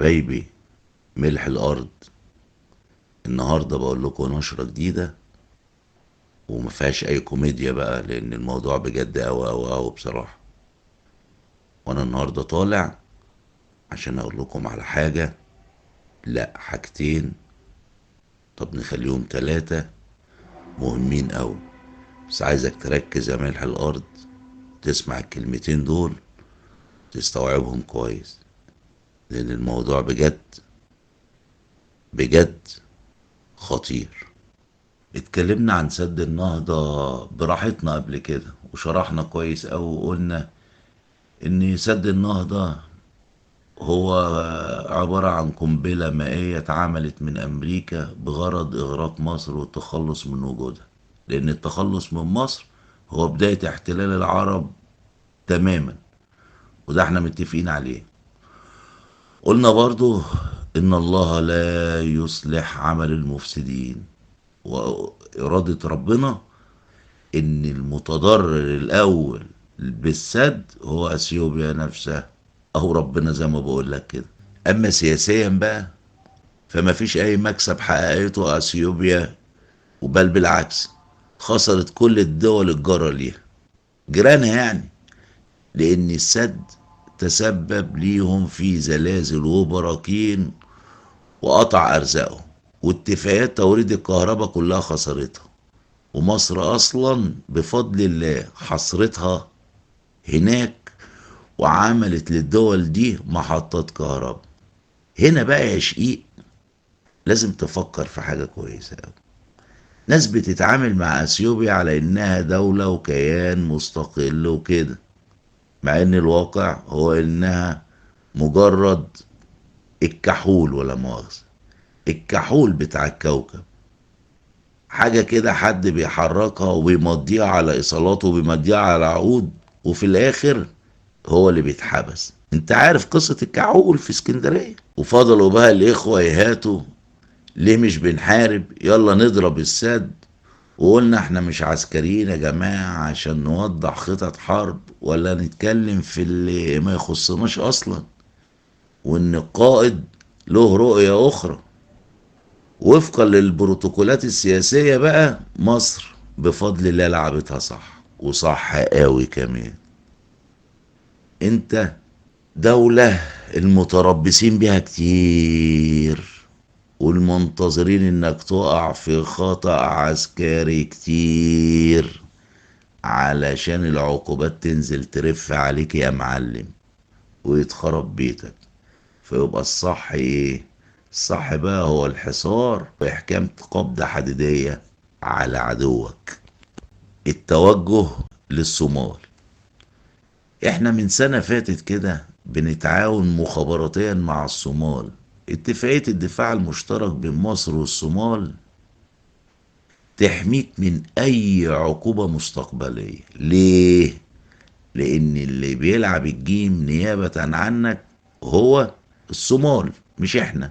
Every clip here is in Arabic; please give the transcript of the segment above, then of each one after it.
حبايبي ملح الأرض. النهاردة بقول لكم نشرة جديدة وما فيهاش أي كوميديا بقى، لأن الموضوع بجد أوي أوي أوي بصراحة. وأنا النهاردة طالع عشان أقول لكم على حاجة، لأ حاجتين، طب نخليهم تلاتة مهمين أوي. بس عايزك تركز يا ملح الأرض، تسمع الكلمتين دول تستوعبهم كويس، لأن الموضوع بجد بجد خطير. اتكلمنا عن سد النهضة براحتنا قبل كده وشرحنا كويس أوي، وقلنا إن سد النهضة هو عبارة عن قنبلة مائية اتعملت من أمريكا بغرض إغراق مصر والتخلص من وجودها، لأن التخلص من مصر هو بداية احتلال العرب تماما، وده احنا متفقين عليه. قلنا برضو إن الله لا يصلح عمل المفسدين، وإرادة ربنا ان المتضرر الاول بالسد هو اثيوبيا نفسها، اهو ربنا زي ما بقول لك كده. اما سياسيا بقى فما فيش اي مكسب حققته اثيوبيا، وبل بالعكس خسرت كل الدول الجارة ليها، جيرانها يعني، لان السد تسبب ليهم في زلازل وبراكين وقطع ارزاقهم، واتفاقيات توريد الكهرباء كلها خسرتها. ومصر اصلا بفضل الله حصرتها هناك، وعملت للدول دي محطات كهرباء. هنا بقى يا شقيق لازم تفكر في حاجة كويسة أوي. ناس بتتعامل مع اثيوبيا على انها دولة وكيان مستقل وكده، مع ان الواقع هو انها مجرد الكحول، ولا مؤاخذة الكحول بتاع الكوكب. حاجة كده حد بيحركها وبيمضيها على ايصالات وبيمضيها على عقود، وفي الاخر هو اللي بيتحبس. انت عارف قصة الكحول في اسكندرية، وفضلوا بقى الاخوة يهاتوا ليه مش بنحارب، يلا نضرب السد. وقلنا احنا مش عسكريين يا جماعة عشان نوضح خطط حرب ولا نتكلم في اللي ما يخصناش اصلا، وان القائد له رؤية اخرى وفقا للبروتوكولات السياسية. بقى مصر بفضل الله لعبتها صح، وصح قوي كمان. انت دولة المتربصين بيها كتير، والمنتظرين انك تقع في خطأ عسكري كتير علشان العقوبات تنزل ترف عليك يا معلم ويتخرب بيتك. فيبقى الصح ايه؟ الصح بقى هو الحصار واحكام قبضة حديدية على عدوك. التوجه للصومال. احنا من سنة فاتت كده بنتعاون مخابراتيا مع الصومال. اتفاقية الدفاع المشترك بين مصر والصومال تحميك من اي عقوبة مستقبلية. ليه؟ لان اللي بيلعب الجيم نيابة عنك هو الصومال مش احنا.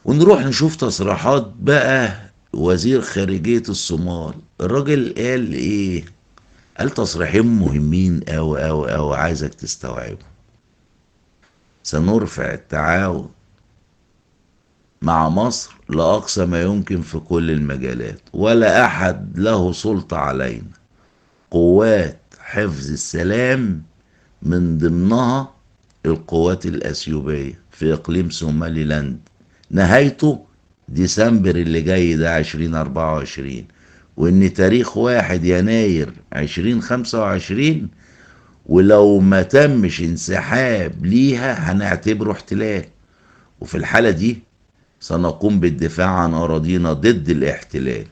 ونروح نشوف تصريحات بقى وزير خارجية الصومال. الراجل قال ايه؟ قال تصريحين مهمين اوي اوي اوي عايزك تستوعبهم. سنرفع التعاون مع مصر لأقصى ما يمكن في كل المجالات، ولا أحد له سلطة علينا. قوات حفظ السلام من ضمنها القوات الأثيوبية في إقليم سومالي لاند، نهايته ديسمبر اللي جاي ده 2024. وإن تاريخ 1 يناير 2025 ولو ما تمش انسحاب ليها هنعتبره احتلال، وفي الحالة دي سنقوم بالدفاع عن أراضينا ضد الاحتلال.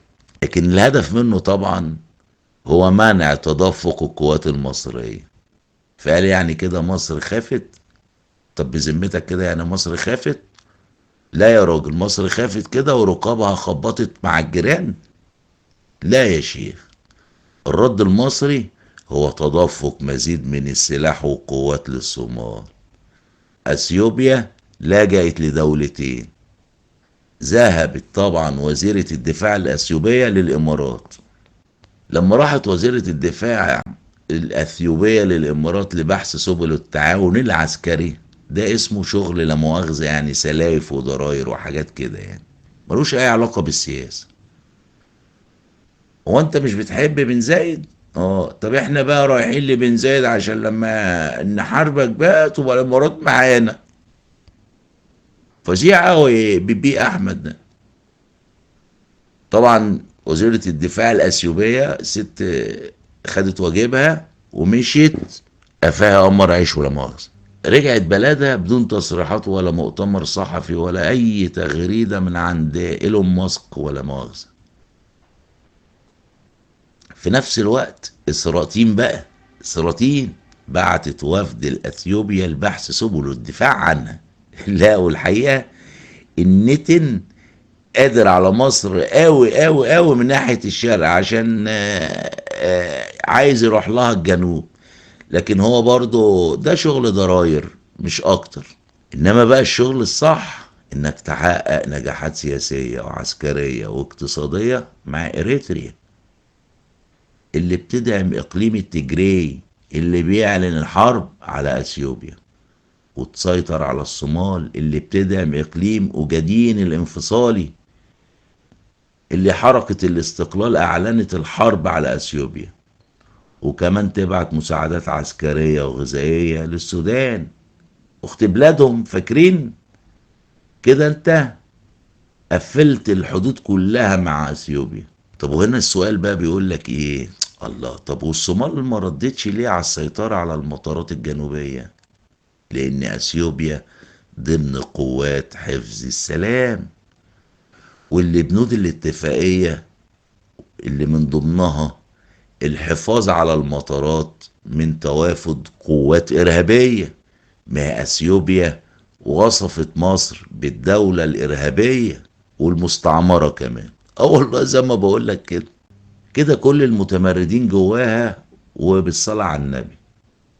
لكن الهدف منه طبعا هو منع تدفق القوات المصرية. فقال يعني كده مصر خافت؟ طب بذمتك كده يعني مصر خافت؟ لا يا راجل، مصر خافت كده ورقابها خبطت مع الجيران؟ لا يا شيخ. الرد المصري هو تدفق مزيد من السلاح والقوات للصومال. اثيوبيا لجأت لدولتين. ذهبت طبعا وزيرة الدفاع الأثيوبية للإمارات. لما راحت وزيرة الدفاع الأثيوبية للإمارات لبحث سبل التعاون العسكري، ده اسمه شغل لا مؤاخذة يعني سلايف وضراير وحاجات كده يعني، ملوش اي علاقة بالسياسة. هو انت مش بتحب بن زايد؟ اه، طب احنا بقى رايحين لبن زايد عشان لما نحاربك بقى تبقى الامارات معانا. فظيع قوي بيبي احمد ده. طبعا وزيرة الدفاع الاثيوبية ست خدت واجبها ومشيت، قفاها قمر عيش ولا مؤاخذة. رجعت بلدها بدون تصريحات ولا مؤتمر صحفي ولا اي تغريدة من عند ايلون ماسك ولا مؤاخذة. في نفس الوقت السلاطين بقى، السلاطين بعتت وفد الاثيوبيا لبحث سبل الدفاع عنها. لا، والحقيقة النتن قادر على مصر قوي قوي قوي من ناحية الشرق عشان عايز يروح لها الجنوب. لكن هو برضو ده شغل ضراير مش اكتر. انما بقى الشغل الصح انك تحقق نجاحات سياسية وعسكرية واقتصادية مع اريتريا اللي بتدعم اقليم التجري اللي بيعلن الحرب على اثيوبيا، وتسيطر على الصومال اللي بتدعم اقليم اوجادين الانفصالي اللي حركة الاستقلال اعلنت الحرب على اثيوبيا، وكمان تبعت مساعدات عسكرية وغذائية للسودان اخت بلادهم. فاكرين كده؟ انت قفلت الحدود كلها مع اثيوبيا. طب وهنا السؤال بقى بيقول لك ايه، الله، طب والصومال ما ردتش ليه على السيطرة على المطارات الجنوبية؟ لان اثيوبيا ضمن قوات حفظ السلام، واللي بنود الاتفاقية اللي من ضمنها الحفاظ على المطارات من توافد قوات إرهابية. ما اثيوبيا وصفت مصر بالدولة الإرهابية والمستعمرة كمان. اه والله زي ما بقول لك كده، كده كل المتمردين جواها وبالصلاة على النبي.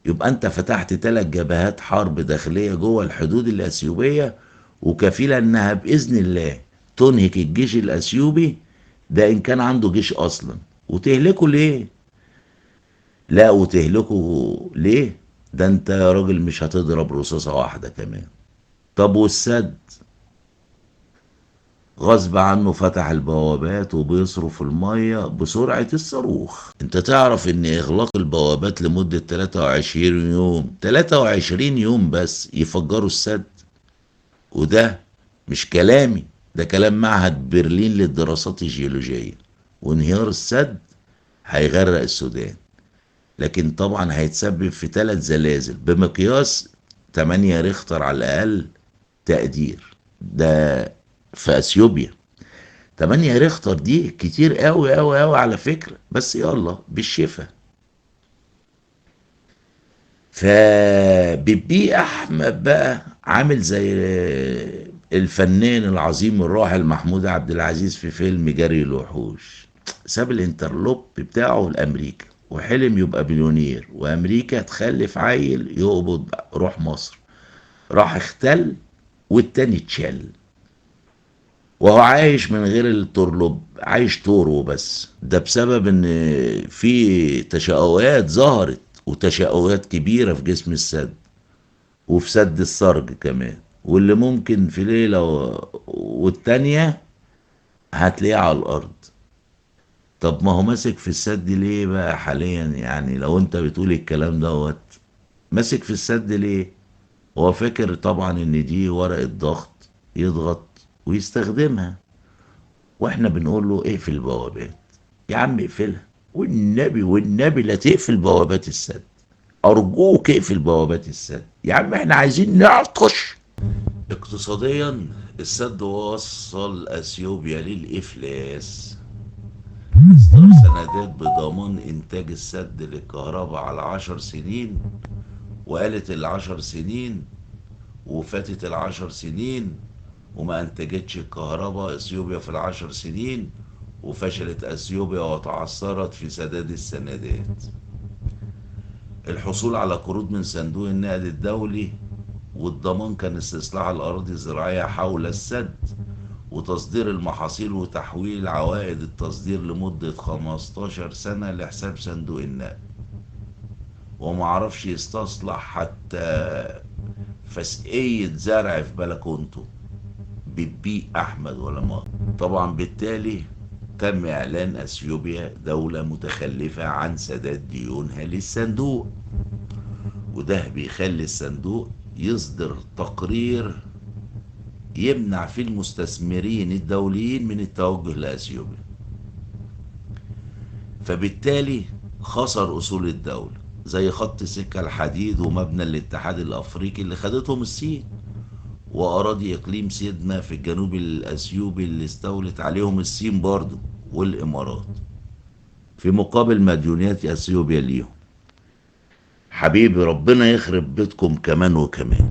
يبقى انت فتحت 3 جبهات حرب داخلية جوه الحدود الأثيوبية، وكفيلة انها بإذن الله تنهك الجيش الأثيوبي ده إن كان عنده جيش أصلا. وتهلكه ليه؟ لا، وتهلكه ليه؟ ده انت يا راجل مش هتضرب رصاصة واحدة كمان. طب والسد؟ غصب عنه فتح البوابات وبيصرف المية بسرعة الصاروخ. انت تعرف ان اغلاق البوابات لمدة 23 يوم، 23 يوم بس، يفجروا السد؟ وده مش كلامي، ده كلام معهد برلين للدراسات الجيولوجية. وانهيار السد هيغرق السودان، لكن طبعا هيتسبب في 3 زلازل بمقياس 8 ريختر على الأقل تقدير. ده في اثيوبيا. 8 ريختر دي كتير قوي قوي قوي على فكرة، بس يلا بالشفا. فبيبي احمد بقى عامل زي الفنان العظيم الراحل محمود عبد العزيز في فيلم جري الوحوش. ساب الانترلوب بتاعه لامريكا وحلم يبقى مليونير، وامريكا تخلف عيل يقبض روح مصر. راح اختل والتاني اتشل، وهو عايش من غير التورلب، عايش تورو بس. ده بسبب ان في تشققات ظهرت، وتشققات كبيرة في جسم السد وفي سد السرج كمان، واللي ممكن في ليلة والتانية هتلاقيه على الأرض. طب ما هو ماسك في السد ليه بقى حاليا؟ يعني لو انت بتقول الكلام دوت، ماسك في السد ليه؟ هو فاكر طبعا ان دي ورقة ضغط يضغط ويستخدمها. واحنا بنقول له اقفل البوابات. يا عم اقفلها، والنبي والنبي لا تقفل بوابات السد، ارجوك اقفل بوابات السد يا عم، احنا عايزين نعطش. اقتصاديا السد وصل اثيوبيا للافلاس. اصدار سندات بضمان انتاج السد للكهرباء على 10 سنين، وقالت ال10 سنين وفاتت ال10 سنين وما انتجتش الكهرباء اثيوبيا في ال10 سنين، وفشلت اثيوبيا وتعثرت في سداد السندات. الحصول على قروض من صندوق النقد الدولي، والضمان كان استصلاح الأراضي الزراعية حول السد، وتصدير المحاصيل وتحويل عوائد التصدير لمدة 15 سنة لحساب صندوق النقد. ومعرفش يستصلح حتى فسقية زرع في بلكونته بتبيع أحمد ولا ما. طبعا بالتالي تم إعلان أثيوبيا دولة متخلفة عن سداد ديونها للصندوق، وده بيخلي الصندوق يصدر تقرير يمنع فيه المستثمرين الدوليين من التوجه لأثيوبيا، فبالتالي خسر أصول الدولة زي خط سكة الحديد ومبنى الاتحاد الأفريقي اللي خدتهم الصين، وأراضي إقليم سيدنا في الجنوب الأثيوبي اللي استولت عليهم الصين برضه والإمارات في مقابل مديونيات أثيوبيا ليهم. حبيبي ربنا يخرب بيتكم كمان وكمان.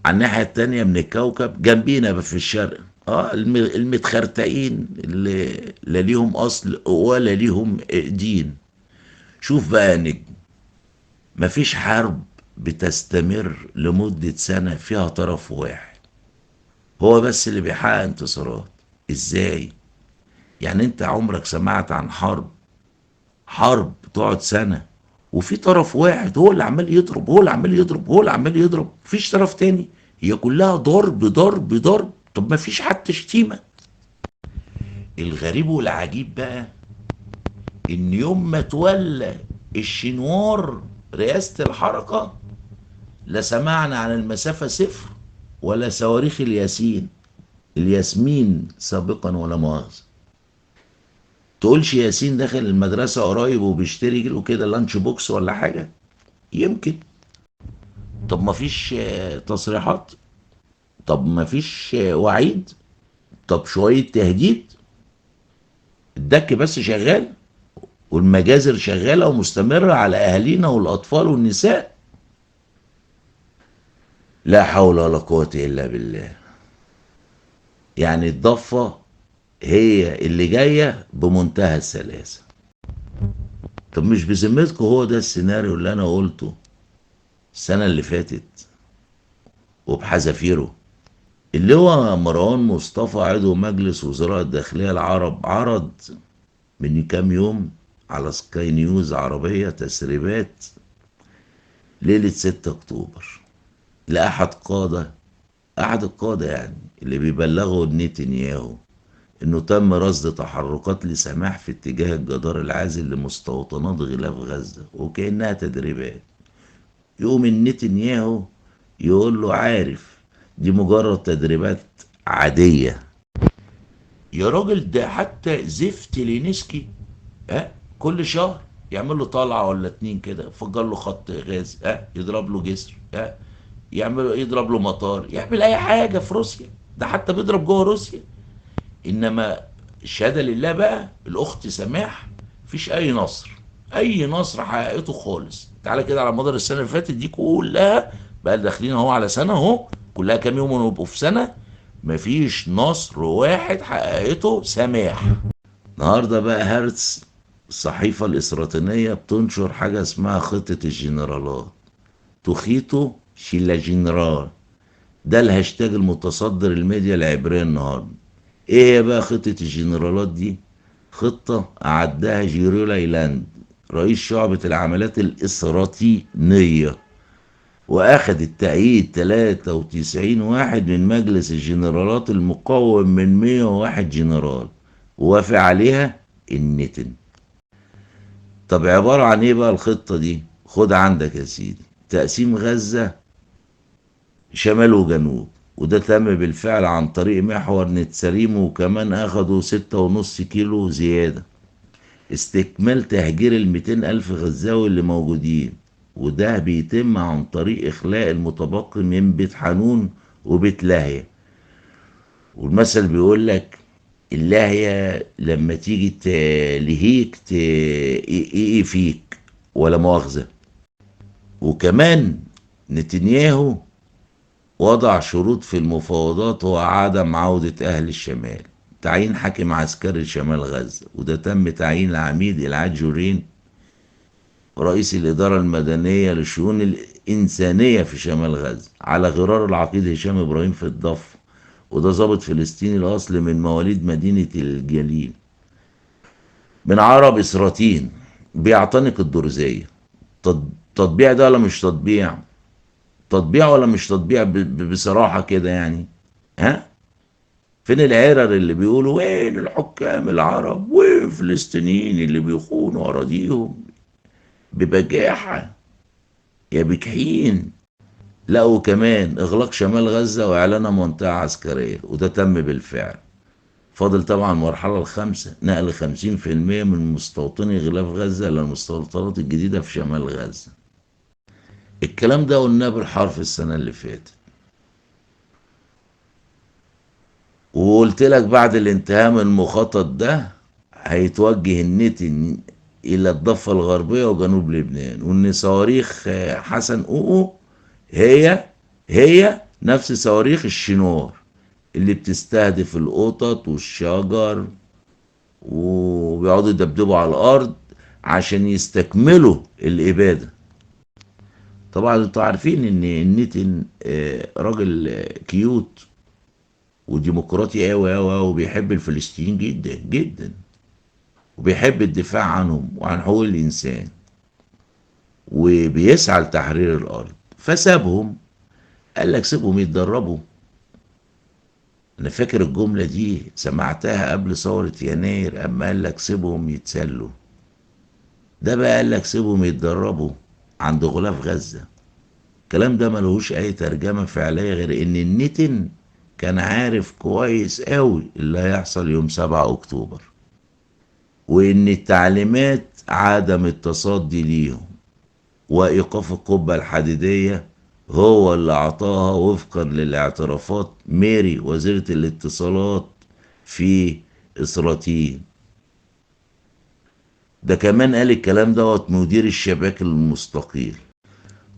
على الناحية التانية من الكوكب جنبينا في الشرق المتخرتقين اللي لا ليهم أصل ولا ليهم دين. شوف بقى يا نجم، مفيش حرب بتستمر لمدة سنة فيها طرف واحد هو بس اللي بيحقق انتصارات. ازاي؟ يعني انت عمرك سمعت عن حرب تقعد سنة وفي طرف واحد هو اللي عمال يضرب، هو اللي عمال يضرب، هو اللي عمال يضرب، مفيش طرف تاني؟ هي كلها ضرب ضرب ضرب. طب مفيش حتى شتيمة. الغريب والعجيب بقى ان يوم ما تولى الشنوار رئاسة الحركة لا سمعنا عن المسافة صفر ولا صواريخ الياسمين سابقا ولا مؤاخذة. تقولش ياسين داخل المدرسة قريب وبيشتري له كده لانش بوكس ولا حاجة؟ يمكن. طب ما فيش تصريحات؟ طب ما فيش وعيد؟ طب شوية تهديد؟ الدك بس شغال والمجازر شغالة ومستمرة على أهالينا والأطفال والنساء. لا حول ولا قوة إلا بالله. يعني الضفة هي اللي جاية بمنتهى السلاسة. طب مش بذمتكم هو ده السيناريو اللي أنا قلته السنة اللي فاتت وبحذافيره؟ اللي هو مروان مصطفى عضو مجلس وزراء الداخلية العرب عرض من كام يوم على سكاي نيوز عربية تسريبات ليلة 6 أكتوبر أحد القادة يعني اللي بيبلغوا نتنياهو إنه تم رصد تحركات لسماح في اتجاه الجدار العازل لمستوطنات غلاف غزة وكأنها تدريبات. يقوم نتنياهو يقول له عارف دي مجرد تدريبات عادية. يا راجل ده حتى زفت لينسكي كل شهر يعمل له طلعة ولا اتنين كده، يفجر له خط غاز، يضرب له جسر، يضرب له مطار، يعمل اي حاجة في روسيا. ده حتى بيضرب جوه روسيا. انما الشهادة لله بقى الاخت سماح مفيش اي نصر حققته خالص. تعالى كده على مدار السنة اللي فاتت دي كلها، بقى داخلين اهو على سنة اهو، كلها كام يوم ونبقوا في سنة، مفيش نصر واحد حققته سماح. النهارده بقى هرتز الصحيفة الإسرائيلية بتنشر حاجة اسمها خطة الجنرالات، توخيتو شيلا جنرال. ده الهاشتاج المتصدر الميديا العبرية النهارده. ايه هي بقى خطة الجنرالات دي؟ خطة أعدها جيرو لايلاند رئيس شعبة العمليات الإسرائيلية، وأخد التأييد 93 واحد من مجلس الجنرالات المكون من 101 جنرال، ووافق عليها النتن. طب عبارة عن ايه بقى الخطة دي؟ خد عندك يا سيدي. تقسيم غزة شمال وجنوب، وده تم بالفعل عن طريق محور نتساريم، وكمان اخدوا 6.5 كيلو زيادة. استكمال تهجير 200,000 غزاوي اللي موجودين، وده بيتم عن طريق إخلاء المتبقي من بيت حانون وبيت لاهيا. والمثل بيقول لك اللاهية لما تيجي تلهيك تقيقي فيك ولا مؤاخذة. وكمان نتنياهو وضع شروط في المفاوضات هو عدم عودة أهل الشمال، تعيين حاكم عسكري شمال غزة، وده تم تعيين العميد إلعاد جورين رئيس الإدارة المدنية للشؤون الإنسانية في شمال غزة على غرار العقيد هشام إبراهيم في الضفة، وده ضابط فلسطيني الأصل من مواليد مدينة الجليل من عرب إسراتين. بيعتنق الدرزية. تطبيع ده ولا مش تطبيع؟ تطبيع ولا مش تطبيع بصراحة كده يعني؟ ها؟ فين العرر اللي بيقولوا وين الحكام العرب والفلسطينيين اللي بيخونوا أراضيهم ببجاحة يا بجحين؟ لقوا كمان إغلاق شمال غزة وإعلان منطقة عسكرية، وده تم بالفعل. فاضل طبعا المرحلة الخامسة، نقل 50% من مستوطني غلاف غزة للمستوطنات الجديدة في شمال غزة. الكلام ده قلناه بالحرف السنة اللي فاتت، وقلت لك بعد الانتهاء من المخطط ده هيتوجه النتن إلى الضفة الغربية وجنوب لبنان، وإن صواريخ حسن أوقو هي نفس صواريخ الشنور اللي بتستهدف القطط والشجر، وبيقعدوا يدبدبوا على الأرض عشان يستكملوا الإبادة. طبعا انتوا عارفين ان النتن راجل كيوت وديمقراطي قوي قوي قوي، وبيحب الفلسطينيين جدا جدا، وبيحب الدفاع عنهم وعن حقوق الإنسان، وبيسعى لتحرير الأرض. فسابهم، قال لك سيبهم يتدربوا. أنا فاكر الجملة دي سمعتها قبل ثورة يناير، أما قال لك سيبهم يتسلوا. ده بقى قال لك سيبهم يتدربوا عند غلاف غزة. الكلام ده ملهوش أي ترجمة فعلية غير إن النتن كان عارف كويس قوي اللي هيحصل يوم 7 أكتوبر، وإن التعليمات عدم التصدي ليهم وإيقاف القبة الحديدية هو اللي أعطاها وفقا للاعترافات ميري وزيرة الاتصالات في إسرائيل. ده كمان قال الكلام دوت مدير الشباك المستقيل.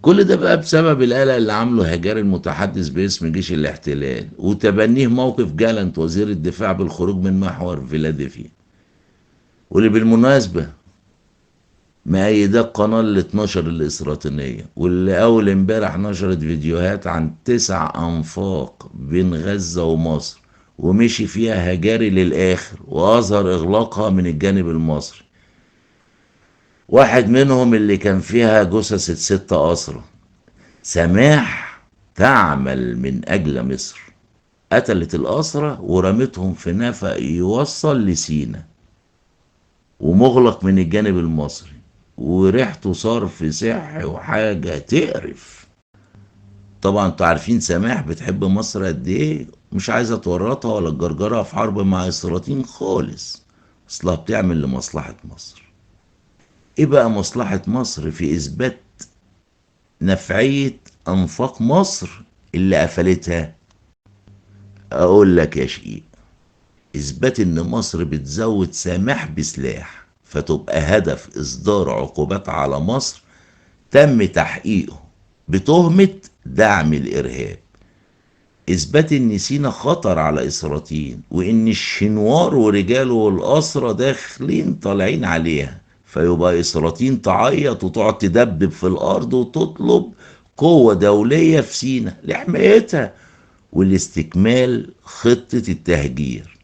كل ده بقى بسبب القلق اللي عامله هجار المتحدث باسم جيش الاحتلال، وتبنيه موقف جالنت وزير الدفاع بالخروج من محور فيلادلفيا، واللي بالمناسبة مأيداه القناة ال 12 الإسرائيلية، واللي أول امبارح نشرت فيديوهات عن 9 أنفاق بين غزة ومصر، ومشي فيها هجاري للآخر، وأظهر إغلاقها من الجانب المصري. واحد منهم اللي كان فيها جثث ال6 أسرى. سماح تعمل من أجل مصر، قتلت الأسرى ورمتهم في نفق يوصل لسينا، ومغلق من الجانب المصري، وريحته صرف صحي وحاجة تقرف. طبعا انتوا عارفين سماح بتحب مصر قد ايه، مش عايزة تورطها ولا تجرجرها في حرب مع اسرائيل خالص، اصلها بتعمل لمصلحة مصر. ايه بقى مصلحة مصر في اثبات نفعية انفاق مصر اللي قفلتها؟ اقول لك يا شقيق، اثبات ان مصر بتزود سماح بسلاح فتبقى هدف اصدار عقوبات على مصر تم تحقيقه بتهمة دعم الارهاب. اثبات ان سينا خطر على اسرائيل، وان الشنوار ورجاله والاسرى داخلين طالعين عليها، فيبقى اسرائيل تعيط وتقعد تدبدب في الارض وتطلب قوة دولية في سينا لحمايتها والاستكمال خطة التهجير.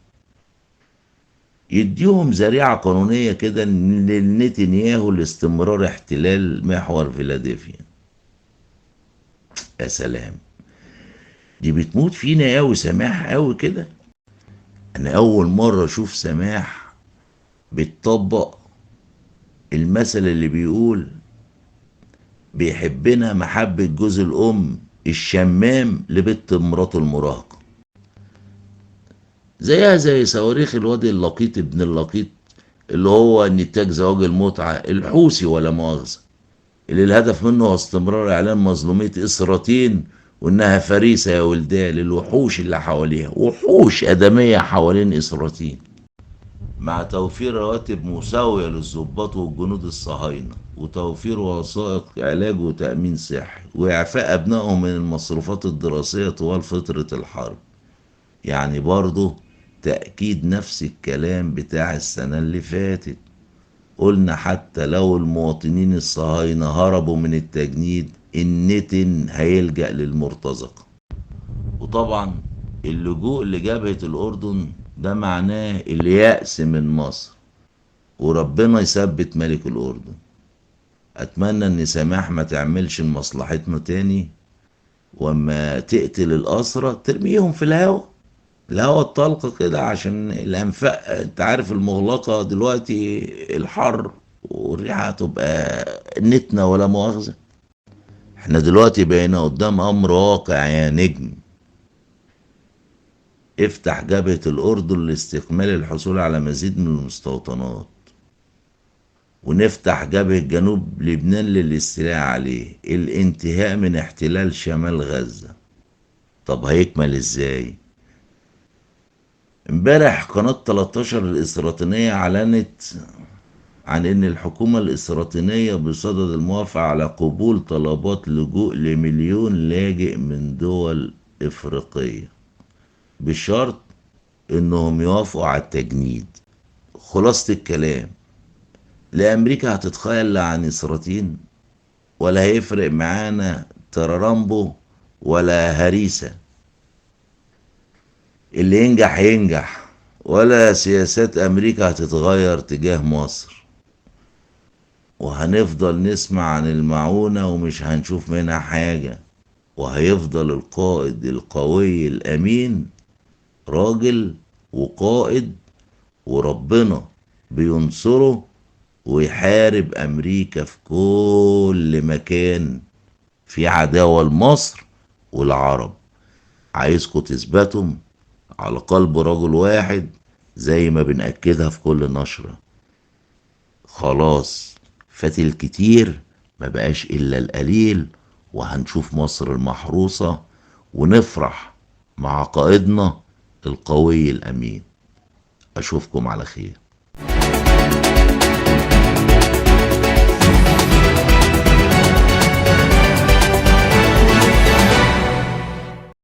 يديهم ذريعة قانونية كده لنتنياهو لاستمرار احتلال محور فيلادلفيا. يا سلام، دي بتموت فينا قوي سماح قوي كده. انا اول مرة اشوف سماح بتطبق المثل اللي بيقول بيحبنا محبة جوز الام الشمام لبت مراته المراهقة. زيها زي صواريخ الواد اللقيط ابن اللقيط، اللي هو نتاج زواج المتعة الحوثي ولا مؤاخذة، اللي الهدف منه هو استمرار اعلان مظلومية اسرائيل وانها فريسة يا ولدان للوحوش اللي حواليها، وحوش ادمية حوالين اسرائيل، مع توفير رواتب مساوية للضباط والجنود الصهاينة، وتوفير وثائق علاج وتأمين صحي، وإعفاء أبنائهم من المصروفات الدراسية طوال فترة الحرب. يعني برضه تأكيد نفس الكلام بتاع السنة اللي فاتت. قلنا حتى لو المواطنين الصهاينة هربوا من التجنيد النتن هيلجأ للمرتزقة. وطبعا اللجوء لجبهة الأردن ده معناه اليأس من مصر، وربنا يثبت ملك الأردن. أتمنى إن سماح ما تعملش لمصلحتنا تاني، وأما تقتل الأسرى ترميهم في الهوا الطلقة كده، عشان الأنفاق أنت عارف المغلقة دلوقتي، الحر والريحة هتبقى نتنة ولا مؤاخذة. احنا دلوقتي بقينا قدام أمر واقع يا نجم. افتح جبهة الأردن لاستكمال الحصول على مزيد من المستوطنات، ونفتح جبهة جنوب لبنان للاستيلاء عليه، الانتهاء من احتلال شمال غزة. طب هيكمل ازاي؟ امبارح قناة 13 الإسرائيلية أعلنت عن إن الحكومة الإسرائيلية بصدد الموافقة على قبول طلبات لجوء لمليون لاجئ من دول إفريقية، بشرط إنهم يوافقوا على التجنيد. خلاصة الكلام، لا أمريكا هتتخيل عن إسرائيل، ولا هيفرق معانا ترارامبو ولا هريسة. اللي ينجح ينجح، ولا سياسات أمريكا هتتغير تجاه مصر، وهنفضل نسمع عن المعونة ومش هنشوف منها حاجة. وهيفضل القائد القوي الأمين راجل وقائد، وربنا بينصره ويحارب أمريكا في كل مكان في عداوة لمصر والعرب. عايزكم تثبتوا على قلب رجل واحد زي ما بنأكدها في كل نشرة. خلاص فات الكتير، ما بقاش إلا القليل، وهنشوف مصر المحروسة ونفرح مع قائدنا القوي الأمين. أشوفكم على خير.